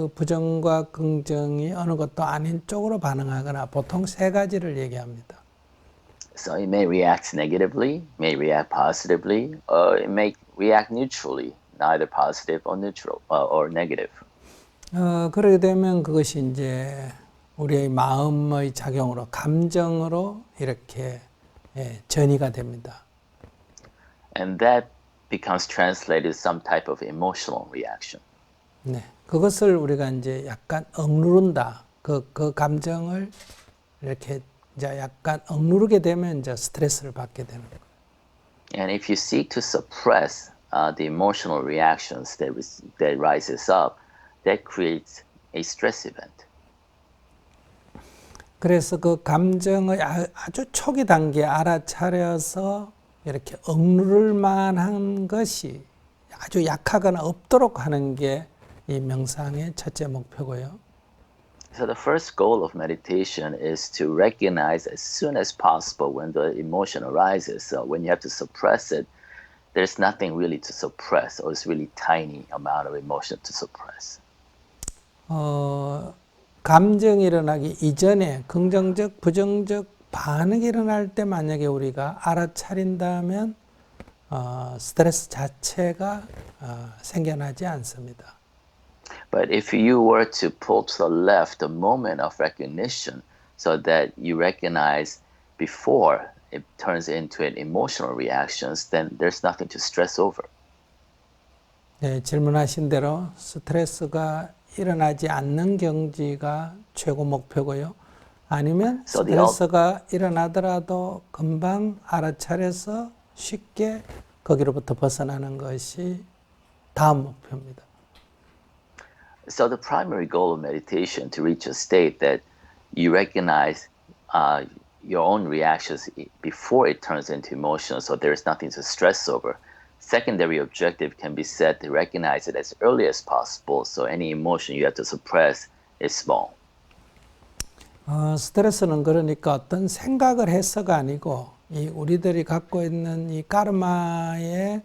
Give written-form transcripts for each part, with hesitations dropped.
그 부정과 긍정이 어느 것도 아닌 쪽으로 반응하거나 보통 세 가지를 얘기합니다. So it may react negatively, may react positively, or it may react neutrally, neither positive or neutral or negative. 그러게 되면 그것이 이제 우리의 마음의 작용으로 감정으로 이렇게 전이가 됩니다. And that becomes translated as some type of emotional reaction. 네, 그것을 우리가 이제 약간 억누른다. 그 감정을 이렇게 이제 약간 억누르게 되면 이제 스트레스를 받게 되는 거예요. And if you seek to suppress the emotional reactions that rises up, that creates a stress event. 그래서 그 감정의 아주 초기 단계에 알아차려서 이렇게 억누를 만한 것이 아주 약하거나 없도록 하는 게 이 명상의 첫째 목표고요. So the first goal of meditation is to recognize as soon as possible when the emotion arises. So when you have to suppress it, there's nothing really to suppress, or it's really tiny amount of emotion to suppress. 감정이 일어나기 이전에 긍정적, 부정적 반응이 일어날 때 만약에 우리가 알아차린다면 스트레스 자체가 생겨나지 않습니다. But if you were to pull to the left the moment of recognition so that you recognize before it turns into an emotional reactions, then there's nothing to stress over. 네, 질문하신 대로 스트레스가 일어나지 않는 경지가 최고 목표고요. 아니면 스트레스가 일어나더라도 금방 알아차려서 쉽게 거기로부터 벗어나는 것이 다음 목표입니다. So the primary goal of meditation to reach a state that you recognize your own reactions before it turns into emotion, so there is nothing to stress over. Secondary objective can be set to recognize it as early as possible, so any emotion you have to suppress is small. 스트레스는 그러니까 어떤 생각을 해서가 아니고 이 우리들이 갖고 있는 이 카르마의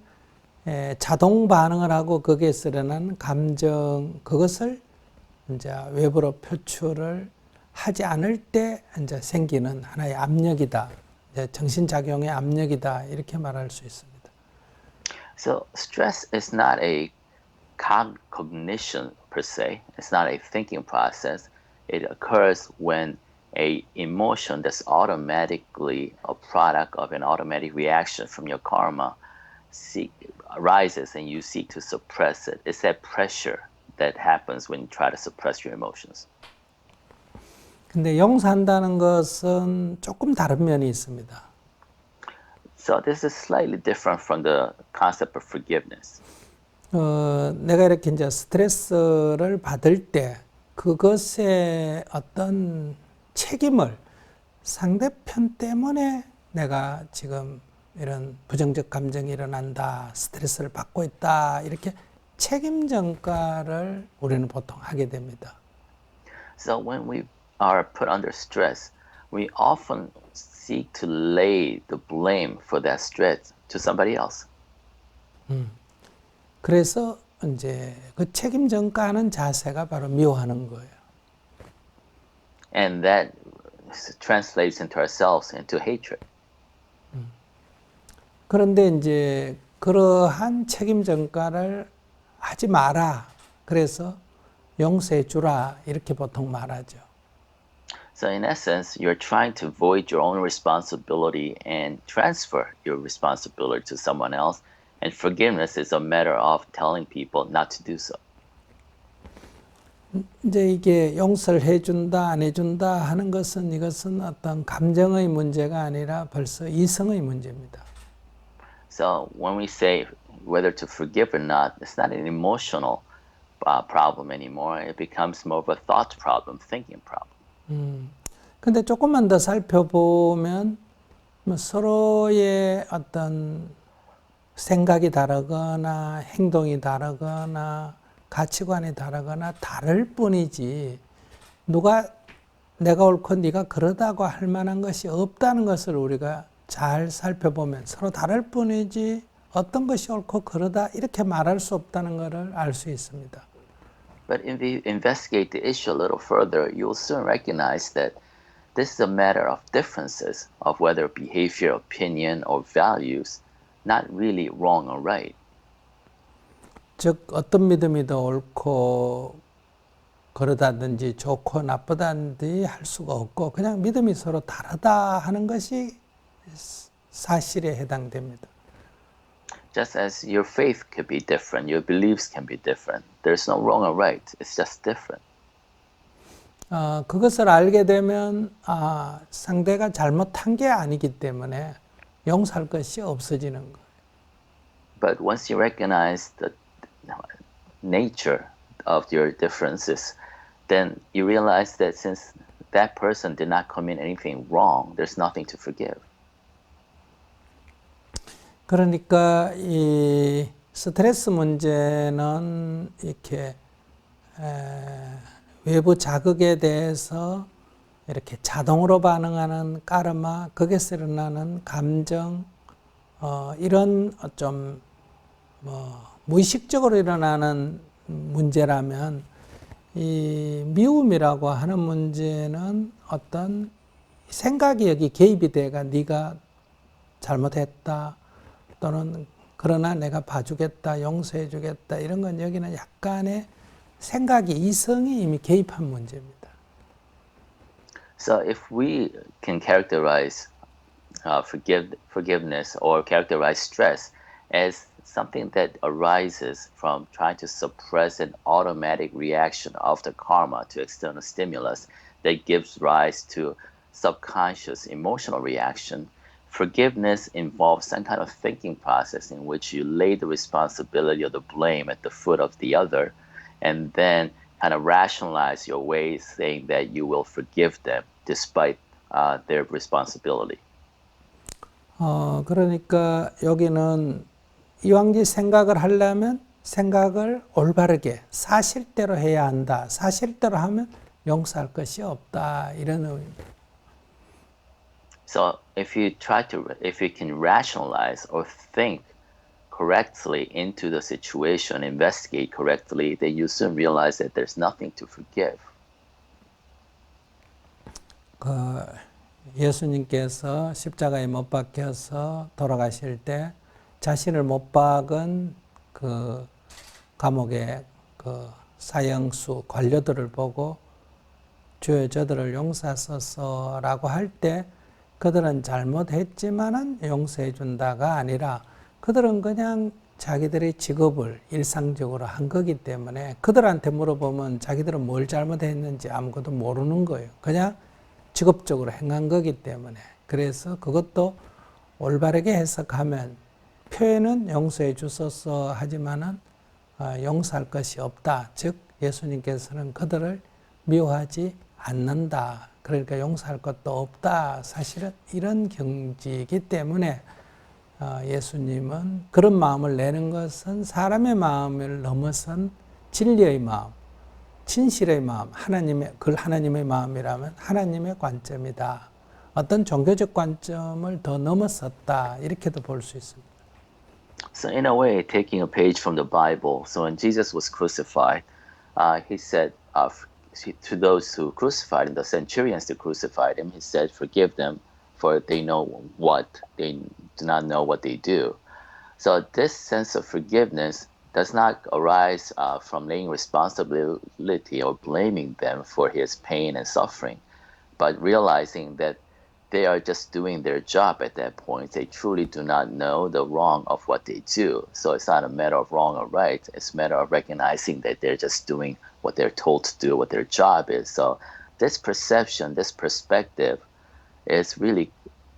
자동 반응을 하고 거기에서 일어난 감정 그것을 이제 외부로 표출을 하지 않을 때 이제 생기는 하나의 압력이다. 이제 정신작용의 압력이다. 이렇게 말할 수 있습니다. So stress is not a cognition per se. It's not a thinking process. It occurs when a emotion that's automatically a product of an automatic reaction from your karma arises and you seek to suppress it. It's that pressure that happens when you try to suppress your emotions. 근데 용서한다는 것은 조금 다른 면이 있습니다. So this is slightly different from the concept of forgiveness. 내가 이렇게 이제 스트레스를 받을 때 그것의 어떤 책임을 상대편 때문에 내가 지금 이런 부정적 감정이 일어난다, 스트레스를 받고 있다, 이렇게 책임 전가를 우리는 보통 하게 됩니다. So when we are put under stress, we often seek to lay the blame for that stress to somebody else. 그래서 이제 그 책임 전가하는 자세가 바로 미워하는 거예요. And that translates into ourselves into hatred. 그런데 이제 그러한 책임 전가를 하지 마라. 그래서 용서해 주라. 이렇게 보통 말하죠. So in essence, you're trying to void your own responsibility and transfer your responsibility to someone else. And forgiveness is a matter of telling people not to do so. 이제 이게 용서를 해준다, 안 해준다 하는 것은 이것은 어떤 감정의 문제가 아니라 벌써 이성의 문제입니다. So when we say whether to forgive or not, it's not an emotional problem anymore. It becomes more of a thought problem, thinking problem. 근데 조금만 더 살펴보면 뭐 서로의 어떤 생각이 다르거나 행동이 다르거나 가치관이 다르거나 다를 뿐이지 누가 내가 옳고 네가 그러다고 할 만한 것이 없다는 것을 우리가 잘 살펴보면 서로 다를 뿐이지 어떤 것이 옳고 그러다 이렇게 말할 수 없다는 것을 알 수 있습니다. But if you investigate the issue a little further, you'll soon recognize that this is a matter of differences of whether behavior, opinion, or values, not really wrong or right. 즉 어떤 믿음이 더 옳고 그러다든지 좋고 나쁘다든지 할 수가 없고 그냥 믿음이 서로 다르다 하는 것이 사실에 해당됩니다. Just as your faith could be different, your beliefs can be different. There's no wrong or right. It's just different. 그것을 알게 되면 상대가 잘못한 게 아니기 때문에 용서할 것이 없어지는 거예요. But once you recognize the nature of your differences, then you realize that since that person did not commit anything wrong, there's nothing to forgive. 그러니까 이 스트레스 문제는 이렇게 외부 자극에 대해서 이렇게 자동으로 반응하는 까르마, 거기서 일어나는 감정, 이런 좀 무의식적으로 일어나는 문제라면 이 미움이라고 하는 문제는 어떤 생각이 여기 개입이 돼가 네가 잘못했다 또는 그러나 내가 봐주겠다 용서해 주겠다 이런 건 여기는 약간의 생각이 이성이 이미 개입한 문제입니다. So if we can characterize forgiveness or characterize stress as something that arises from trying to suppress an automatic reaction of the karma to external stimulus that gives rise to subconscious emotional reaction, forgiveness involves some kind of thinking process in which you lay the responsibility or the blame at the foot of the other and then kind of rationalize your ways saying that you will forgive them despite their responsibility. 그러니까 여기는 이왕지 생각을 하려면 생각을 올바르게 사실대로 해야 한다. 사실대로 하면 용서할 것이 없다. 이런 의미입니다. So if you can rationalize or think correctly into the situation, investigate correctly, then you soon realize that there's nothing to forgive. 예수님께서 십자가에 못 박혀서 돌아가실 때 자신을 못 박은 그 감옥의 그 사형수 관료들을 보고 주여 저들을 용서하소서라고 할 때 그들은 잘못했지만은 용서해 준다가 아니라 그들은 그냥 자기들의 직업을 일상적으로 한 거기 때문에 그들한테 물어보면 자기들은 뭘 잘못했는지 아무것도 모르는 거예요. 그냥 직업적으로 행한 거기 때문에. 그래서 그것도 올바르게 해석하면 표현은 용서해 주소서 하지만은 용서할 것이 없다. 즉 예수님께서는 그들을 미워하지 않는다. 그러니까 용서할 것도 없다. 사실은 이런 경지이기 때문에 예수님은 그런 마음을 내는 것은 사람의 마음을 넘어선 진리의 마음, 진실의 마음, 하나님의 마음이라면 하나님의 관점이다. 어떤 종교적 관점을 더 넘어섰다. 이렇게도 볼 수 있습니다. So in a way, taking a page from the Bible, so when Jesus was crucified, he said to those who crucified him, the centurions who crucified him, he said, forgive them, for they do not know what they do. So this sense of forgiveness does not arise from laying responsibility or blaming them for his pain and suffering, but realizing that they are just doing their job at that point. They truly do not know the wrong of what they do. So it's not a matter of wrong or right. It's a matter of recognizing that they're just doing what they're told to do, what their job is. So this perception, this perspective is really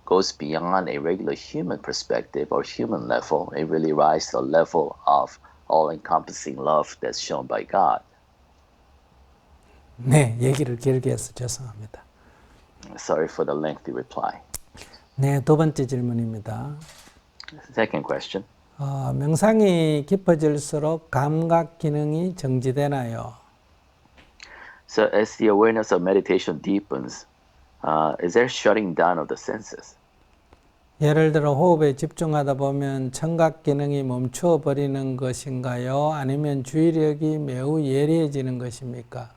goes beyond a regular human perspective or human level. It really rises to a level of all-encompassing love that's shown by God. 네, 얘기를 길게 해서 죄송합니다. Sorry for the lengthy reply. 네, 두 번째 질문입니다. Second question. 명상이 깊어질수록 감각 기능이 정지되나요? So as the awareness of meditation deepens, is there shutting down of the senses? 예를 들어 호흡에 집중하다 보면 청각 기능이 멈추어 버리는 것인가요? 아니면 주의력이 매우 예리해지는 것입니까?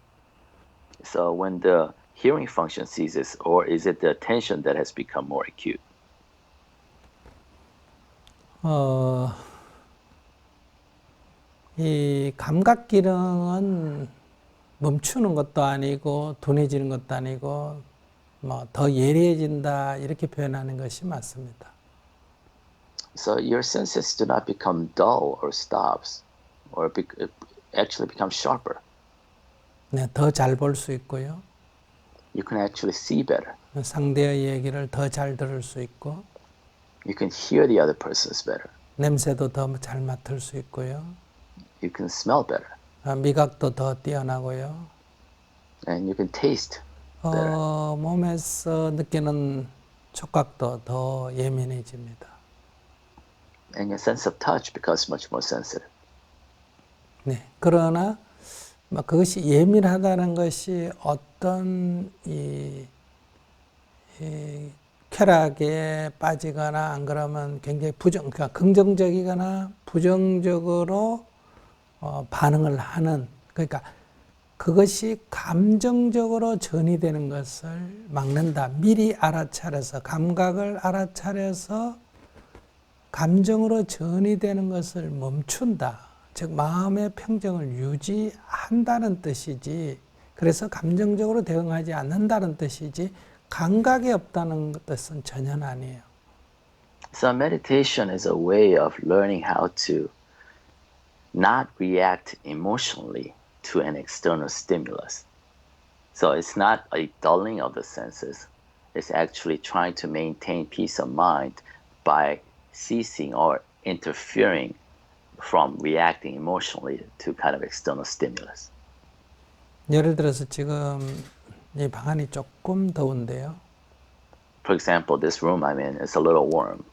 So when the hearing function ceases, or is it the attention that has become more acute? 이 감각 기능은 멈추는 것도 아니고 둔해지는 것도 아니고 뭐 더 예리해진다 이렇게 표현하는 것이 맞습니다. So your senses do not become dull or stops, or actually become sharper. 네, 더 잘 볼 수 있고요. You can actually see better. 상대의 얘기를 더 잘 들을 수 있고 You can hear the other person's better. 냄새도 더 잘 맡을 수 있고요. You can smell better. 미각도 더 뛰어나고요. And you can taste better. 몸에서 느끼는 촉각도 더 예민해집니다. And your sense of touch becomes much more sensitive. 네. 그러나 그것이 예민하다는 것이 어떤 이 쾌락에 빠지거나 안 그러면 굉장히 그러니까 긍정적이거나 부정적으로 반응을 하는 그러니까 그것이 감정적으로 전이되는 것을 막는다. 미리 알아차려서 감각을 알아차려서 감정으로 전이되는 것을 멈춘다. 즉 마음의 평정을 유지한다는 뜻이지. 그래서 감정적으로 대응하지 않는다는 뜻이지. 감각이 없다는 뜻은 전혀 아니에요. So meditation is a way of learning how to not react emotionally to an external stimulus. So it's not a dulling of the senses. It's actually trying to maintain peace of mind by ceasing or interfering from reacting emotionally to kind of external stimulus. 예를 들어서 지금 이 방안이 조금 더운데요. For example, this room I'm in is a little warm.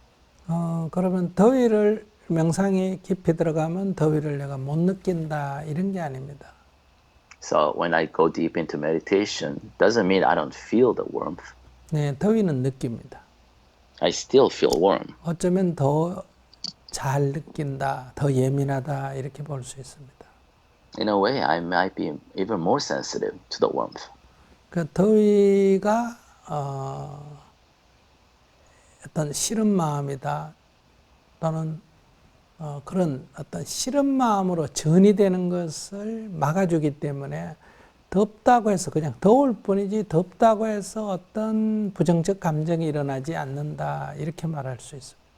그러면 더위를 명상이 깊이 들어가면 더위를 내가 못 느낀다 이런 게 아닙니다. So when I go deep into meditation, doesn't mean I don't feel the warmth. 네, 더위는 느낍니다. I still feel warm. 어쩌면 더 잘 느낀다, 더 예민하다 이렇게 볼 수 있습니다. In a way, I might be even more sensitive to the warmth. 그 더위가 어떤 싫은 마음이다 또는 그런 어떤 싫은 마음으로 전이되는 것을 막아주기 때문에 덥다고 해서 그냥 더울 뿐이지 덥다고 해서 어떤 부정적 감정이 일어나지 않는다 이렇게 말할 수 있습니다.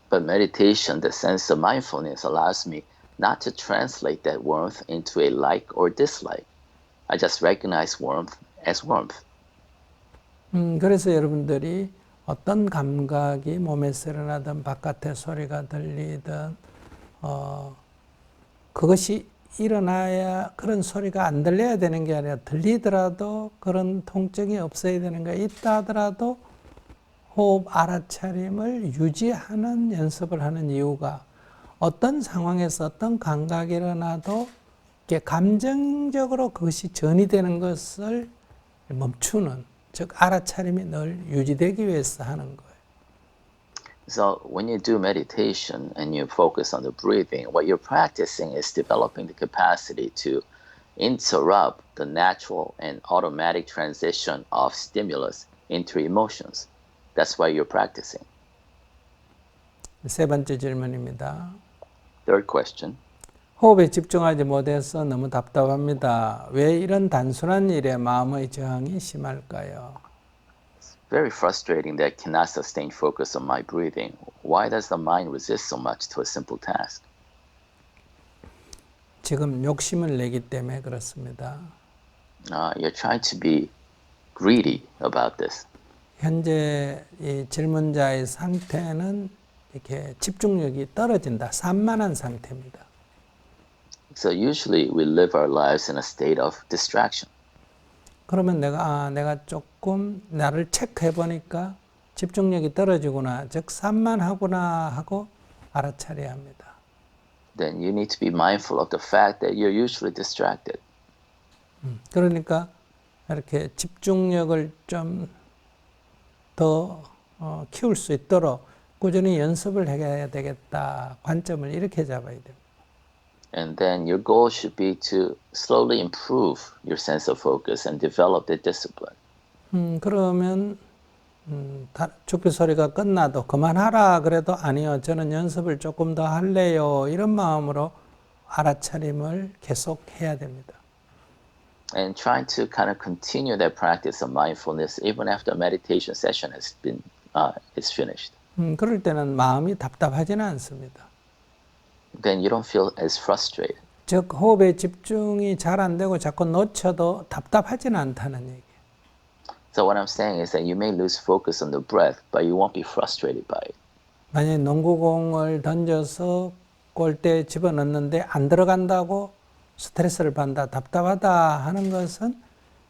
But meditation, the sense of mindfulness, allows me not to translate that warmth into a like or dislike. I just recognize warmth as warmth. 그래서 여러분들이 어떤 감각이 몸에서 일어나든 바깥에 소리가 들리든 그것이 일어나야 그런 소리가 안 들려야 되는 게 아니라 들리더라도 그런 통증이 없어야 되는 거야. 있다 하더라도 호흡 알아차림을 유지하는 연습을 하는 이유가 어떤 상황에서 어떤 감각이 일어나도 이렇게 감정적으로 그것이 전이되는 것을 멈추는 즉 알아차림이 늘 유지되기 위해서 하는 거예요. So when you do meditation and you focus on the breathing, what you're practicing is developing the capacity to interrupt the natural and automatic transition of stimulus into emotions. That's why you're practicing. 세 번째 질문입니다. Third question. 호흡에 집중하지 못해서 너무 답답합니다. 왜 이런 단순한 일에 마음의 저항이 심할까요? It's very frustrating that I cannot sustain focus on my breathing. Why does the mind resist so much to a simple task? 지금 욕심을 내기 때문에 그렇습니다. You're trying to be greedy about this. 현재 이 질문자의 상태는 이렇게 집중력이 떨어진다. 산만한 상태입니다. So usually we live our lives in a state of distraction. 그러면 내가 조금 나를 체크해 보니까 집중력이 떨어지구나, 즉 산만하구나 하고 알아차려야 합니다. Then you need to be mindful of the fact that you're usually distracted. 그러니까 이렇게 집중력을 좀 더 키울 수 있도록 꾸준히 연습을 해야 되겠다. 관점을 이렇게 잡아야 됩니다. And then your goal should be to slowly improve your sense of focus and develop the discipline. 그러면 죽기 소리가 끝나도 그만하라 그래도 아니요. 저는 연습을 조금 더 할래요. 이런 마음으로 알아차림을 계속 해야 됩니다. And trying to kind of continue that practice of mindfulness even after a meditation session is finished. 그럴 때는 마음이 답답하지는 않습니다. Then you don't feel as frustrated. 즉 호흡에 집중이 잘 안 되고 자꾸 놓쳐도 답답하지는 않다는 얘기예요. So what I'm saying is that you may lose focus on the breath, but you won't be frustrated by it. 만약에 농구공을 던져서 골대에 집어넣는데 안 들어간다고 스트레스를 받는다, 답답하다 하는 것은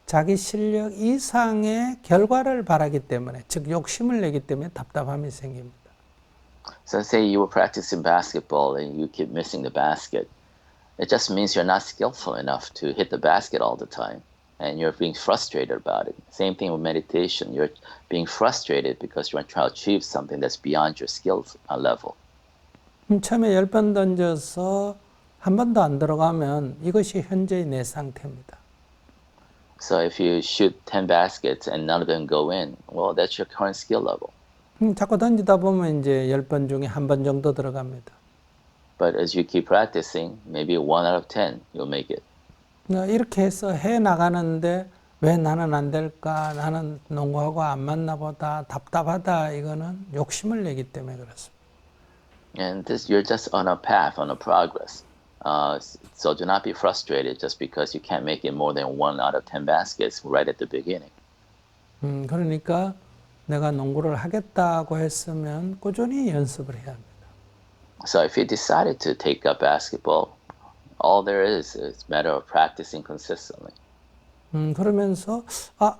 자기 실력 이상의 결과를 바라기 때문에, 즉 욕심을 내기 때문에 답답함이 생깁니다. So say you were practicing basketball and you keep missing the basket. It just means you're not skillful enough to hit the basket all the time. And you're being frustrated about it. Same thing with meditation. You're being frustrated because you're trying to achieve something that's beyond your skill level. 처음에 10번 던져서 한 번도 안 들어가면 이것이 현재의 내 상태입니다. So if you shoot 10 baskets and none of them go in, well, that's your current skill level. 자꾸 던지다 보면 이제 10번 중에 한 번 정도 들어갑니다. But as you keep practicing, maybe 1 out of 10 you'll make it. 이렇게 해서 해 나가는데 왜 나는 안 될까? 나는 농구하고 안 맞나 보다. 답답하다. 이거는 욕심을 내기 때문에 그렇습니다. And this, you're just on a path, on a progress. So do not be frustrated just because you can't make it more than 1 out of 10 baskets right at the beginning. 그러니까 내가 농구를 하겠다고 했으면 꾸준히 연습을 해야 합니다. So if you decided to take up basketball, all there is a matter of practicing consistently. 그러면서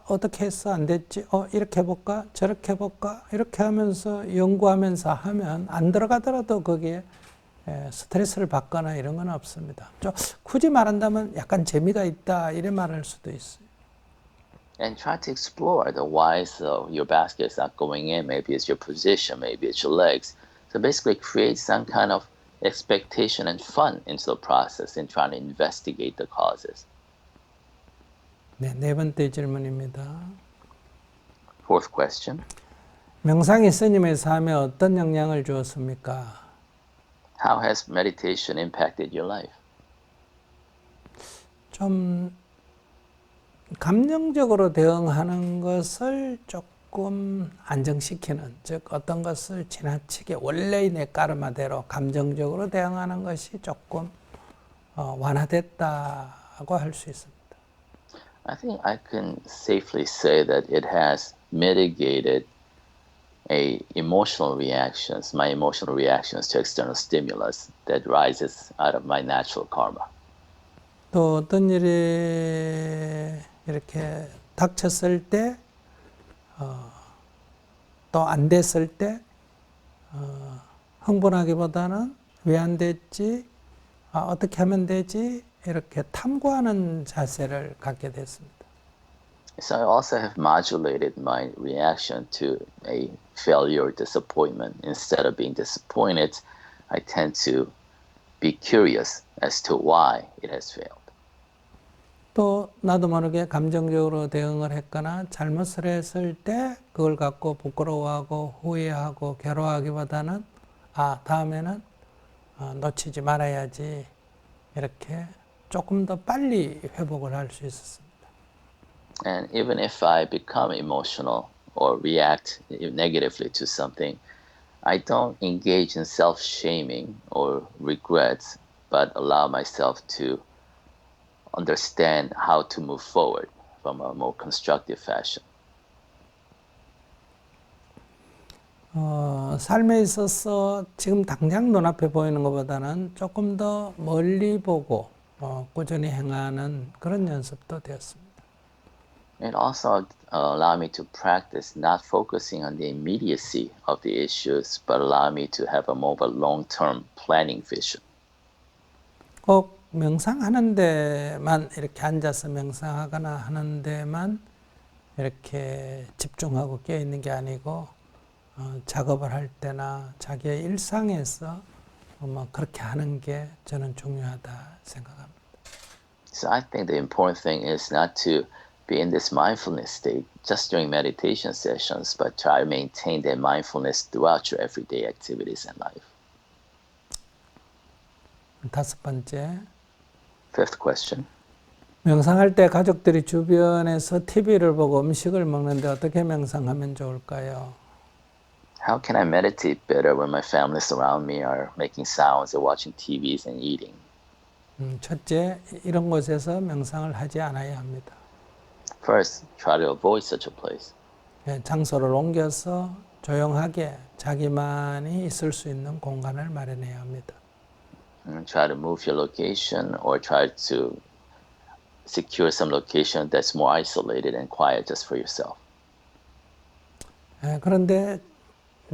어떻게 했어? 안 됐지? 이렇게 해볼까? 저렇게 해볼까? 이렇게 하면서 연구하면서 하면 안 들어가더라도 거기에 스트레스를 받거나 이런 건 없습니다. 굳이 말한다면 약간 재미가 있다 이래 말할 수도 있어요. And try to explore the whys of your basket is not going in. Maybe it's your position, maybe it's your legs. So basically create some kind of expectation and fun into the process in trying to investigate the causes. 네, 네 번째 질문입니다. Fourth question. 명상이 스님의 삶에 어떤 영향을 주었습니까? How has meditation impacted your life? 좀 감정적으로 대응하는 것을 조금 안정시키는, 즉 어떤 것을 지나치게 원래의 내 까르마대로 감정적으로 대응하는 것이 조금 완화됐다고 할 수 있습니다. I think I can safely say that it has mitigated my emotional reactions to external stimulus that rises out of my natural karma. 또 어떤 일이 이렇게 닥쳤을 때, 또 안 됐을 때, 흥분하기보다는 왜 안 됐지? 어떻게 하면 되지? 이렇게 탐구하는 자세를 갖게 됐습니다. So I also have modulated my reaction to a failure or disappointment. Instead of being disappointed, I tend to be curious as to why it has failed. 또 나도 모르게 감정적으로 대응을 했거나 잘못을 했을 때 그걸 갖고 부끄러워하고 후회하고 괴로워하기보다는 다음에는 놓치지 말아야지 이렇게 조금 더 빨리 회복을 할 수 있었습니다. And even if I become emotional or react negatively to something, I don't engage in self-shaming or regrets, but allow myself to understand how to move forward from a more constructive fashion. 삶에 있어서 지금 당장 눈앞에 보이는 것보다는 조금 더 멀리 보고 꾸준히 행하는 그런 연습도 되었습니다. It also allowed me to practice not focusing on the immediacy of the issues, but allow me to have a more of a long-term planning vision. 꼭 명상하는 데만 이렇게 앉아서 명상하거나 하는 데만 이렇게 집중하고 깨어 있는 게 아니고 작업을 할 때나 자기의 일상에서 뭐 그렇게 하는 게 저는 중요하다 생각합니다. So I think the important thing is not to be in this mindfulness state just during meditation sessions, but try to maintain that mindfulness throughout your everyday activities and life. 다섯 번째, Fifth question. 명상할 때 가족들이 주변에서 TV를 보고 음식을 먹는데 어떻게 명상하면 좋을까요? How can I meditate better when my family around me are making sounds or watching TVs and eating? 첫째, 이런 곳에서 명상을 하지 않아야 합니다. First, try to avoid such a place. 장소를 옮겨서 조용하게 자기만이 있을 수 있는 공간을 마련해야 합니다. Try to move your location or try to secure some location that's more isolated and quiet just for yourself. 그런데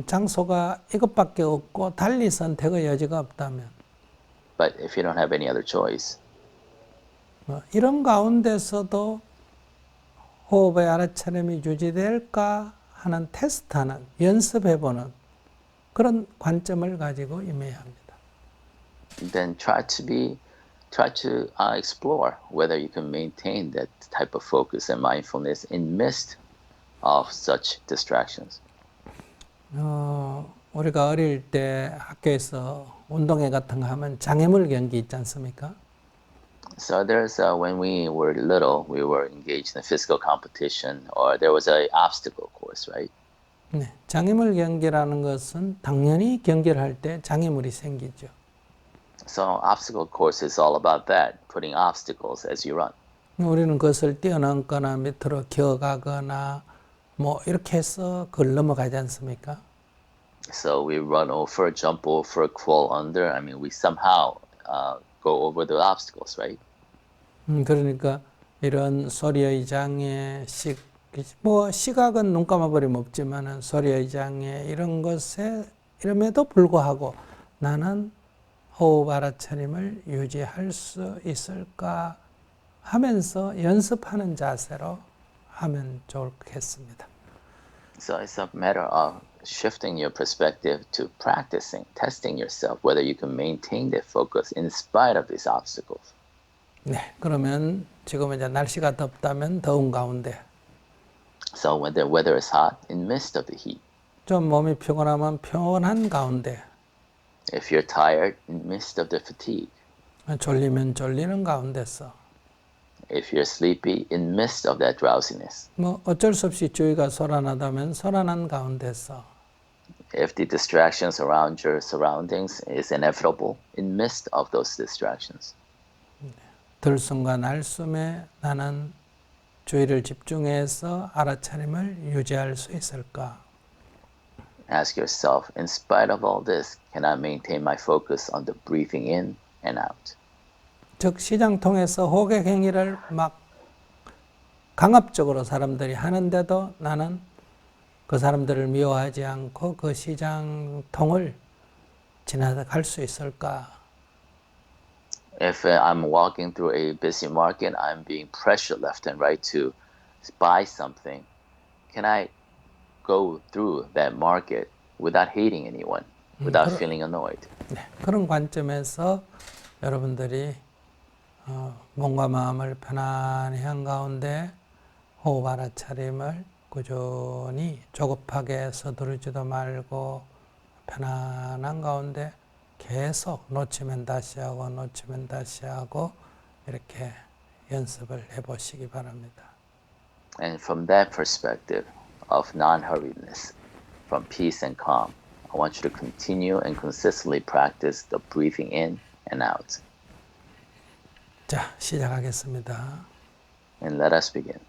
장소가 이것밖에 없고 달리 선택의 여지가 없다면 But if you don't have any other choice, 이런 가운데서도 호흡의 알아차림이 유지될까 하는 테스트하는 연습해보는 그런 관점을 가지고 임해야 합니다. then try to explore whether you can maintain that type of focus and mindfulness in midst of such distractions. 우리가 어릴 때 학교에서 운동회 같은 거 하면 장애물 경기 있지 않습니까? So there's when we were little, we were engaged in a physical competition, or there was a obstacle course, right? 네, 장애물 경기라는 것은 당연히 경기를 할 때 장애물이 생기죠. So obstacle course is all about that, putting obstacles as you run. 우리는 그것을 뛰어넘거나 밑으로 기어가거나 뭐 이렇게 해서 그걸 넘어가지 않습니까? So we run over, jump over, crawl under. I mean, we somehow go over the obstacles, right? 그러니까 이런 소리의 장애, 뭐 시각은 눈 감아버리면 없지만은 소리의 장애 이런 것에 이름에도 불구하고 나는 호흡 알아차림을 유지할 수 있을까 하면서 연습하는 자세로 하면 좋겠습니다. So it's a matter of shifting your perspective to practicing, testing yourself, whether you can maintain that focus in spite of these obstacles. 네, 그러면 지금 이제 날씨가 덥다면 더운 가운데, So when the weather is hot, in midst of the heat. 좀 몸이 피곤하면 피곤한 가운데, If you're tired, in midst of the fatigue. 졸리면 졸리는 가운데서, If you're sleepy, in midst of that drowsiness. 뭐 어쩔 수 없이 주위가 소란하다면 소란한 가운데서, If the distractions around your surroundings is inevitable, in midst of those distractions. 들숨과 날숨에 나는 주의를 집중해서 알아차림을 유지할 수 있을까? Ask yourself, in spite of all this, can I maintain my focus on the breathing in and out? 즉 시장 통해서 호객 행위를 막 강압적으로 사람들이 하는데도 나는 그 사람들을 미워하지 않고 그 시장 통을 지나갈 수 있을까? If I'm walking through a busy market, I'm being pressured left and right to buy something. Can I go through that market without hating anyone, without feeling annoyed? 네, 그런 관점에서 여러분들이 몸과 마음을 편안히 한 가운데 호흡 알아차림을 꾸준히 조급하게 서두르지도 말고 편안한 가운데 계속 놓치면 다시 하고 놓치면 다시 하고 이렇게 연습을 해보시기 바랍니다. And from that perspective of non-hurriedness, from peace and calm, I want you to continue and consistently practice the breathing in and out. 자, 시작하겠습니다. And let us begin.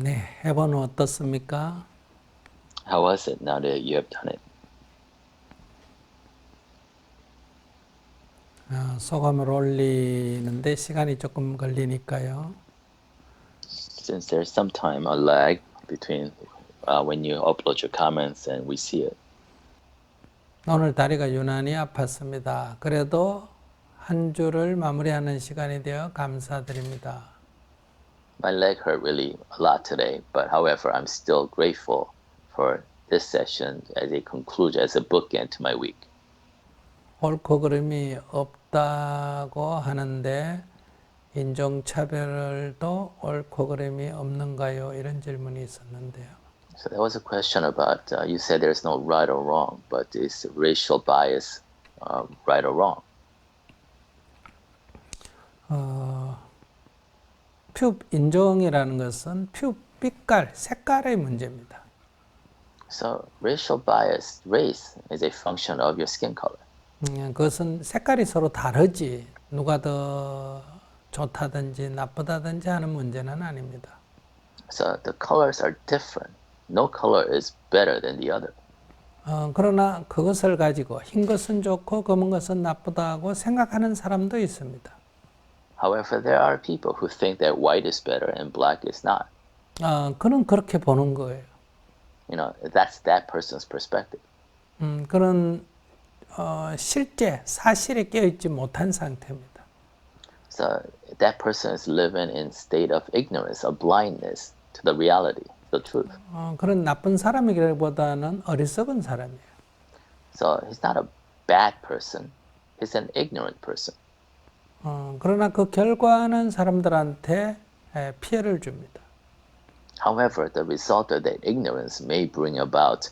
네, 해본 후 어떻습니까? How was it now that you have done it? 소감을 올리는데 시간이 조금 걸리니까요. Since there's some time, a lag between when you upload your comments and we see it. 오늘 다리가 유난히 아팠습니다. 그래도 한 주를 마무리하는 시간이 되어 감사드립니다. My leg hurt really a lot today, but however, I'm still grateful for this session as a conclusion, as a bookend to my week. 옳고 그름이 없다고 하는데 인종차별도 옳고 그름이 없는가요? 이런 질문이 있었는데요. So there was a question about, you said there's no right or wrong, but is racial bias right or wrong? 인종이라는 것은 빛깔, 색깔의 문제입니다. So racial bias, race, is a function of your skin color. 그것은 색깔이 서로 다르지 누가 더 좋다든지 나쁘다든지 하는 문제는 아닙니다. So the colors are different. No color is better than the other. 그러나 그것을 가지고 흰 것은 좋고 검은 것은 나쁘다고 생각하는 사람도 있습니다. However, there are people who think that white is better and black is not. 그는 그렇게 보는 거예요. You know, that's that person's perspective. 그런 실제 사실에 깨어있지 못한 상태입니다. So that person is living in state of ignorance, of blindness to the reality, the truth. 그런 나쁜 사람이기보다는 어리석은 사람이에요. So he's not a bad person. He's an ignorant person. 그러나 그 결과는 사람들한테 피해를 줍니다. However, the result of that ignorance may bring about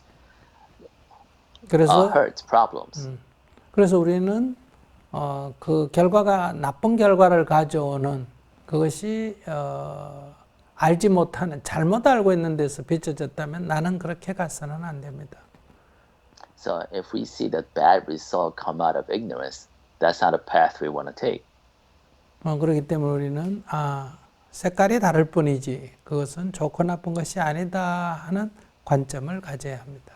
그래서 hurt, problems. 그래서 우리는 그 결과가 나쁜 결과를 가져오는 그것이 알지 못하는 잘못 알고 있는 데서 비춰졌다면 나는 그렇게 가서는 안 됩니다. So if we see that bad result come out of ignorance, that's not a path we want to take. 그렇기 때문에 우리는 색깔이 다를 뿐이지 그것은 좋고 나쁜 것이 아니다 하는 관점을 가져야 합니다.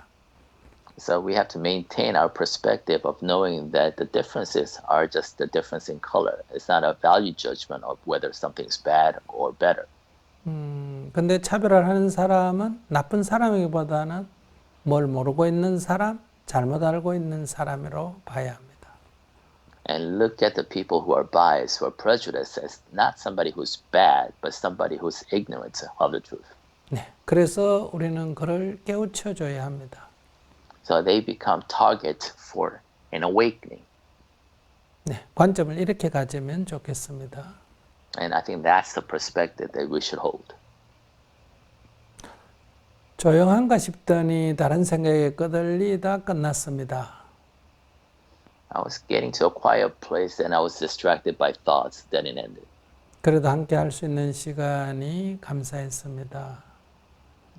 So we have to maintain our perspective of knowing that the differences are just the difference in color. It's not a value judgment of whether something is bad or better. 근데 차별을 하는 사람은 나쁜 사람이기보다는 뭘 모르고 있는 사람, 잘못 알고 있는 사람으로 봐야 합니다. And look at the people who are biased, who are prejudiced, as not somebody who's bad, but somebody who's ignorant of the truth. 네, 그래서 우리는 그를 깨우쳐 줘야 합니다. So they become target for an awakening. 네, 관점을 이렇게 가지면 좋겠습니다. And I think that's the perspective that we should hold. 조용한가 싶더니 다른 생각에 끄들리다 끝났습니다. I was getting to a quiet place and I was distracted by thoughts. Then it ended. 그래도 함께 할 수 있는 시간이 감사했습니다.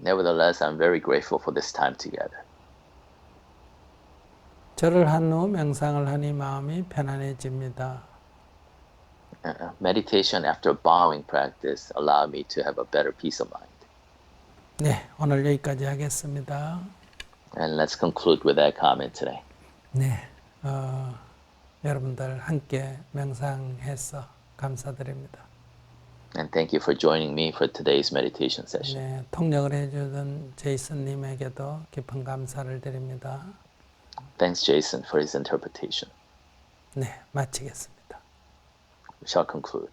Nevertheless, I'm very grateful for this time together. 절을 한 후 명상을 하니 마음이 편안해집니다. Meditation after bowing practice allowed me to have a better peace of mind. 네, 오늘 여기까지 하겠습니다. And let's conclude with that comment today. 네, 여러분들 함께 명상해서 감사드립니다. And thank you for joining me for today's meditation session. 네, 통역을 해주던 제이슨님에게도 깊은 감사를 드립니다. Thanks, Jason, for his interpretation. 네, 마치겠습니다. We shall conclude.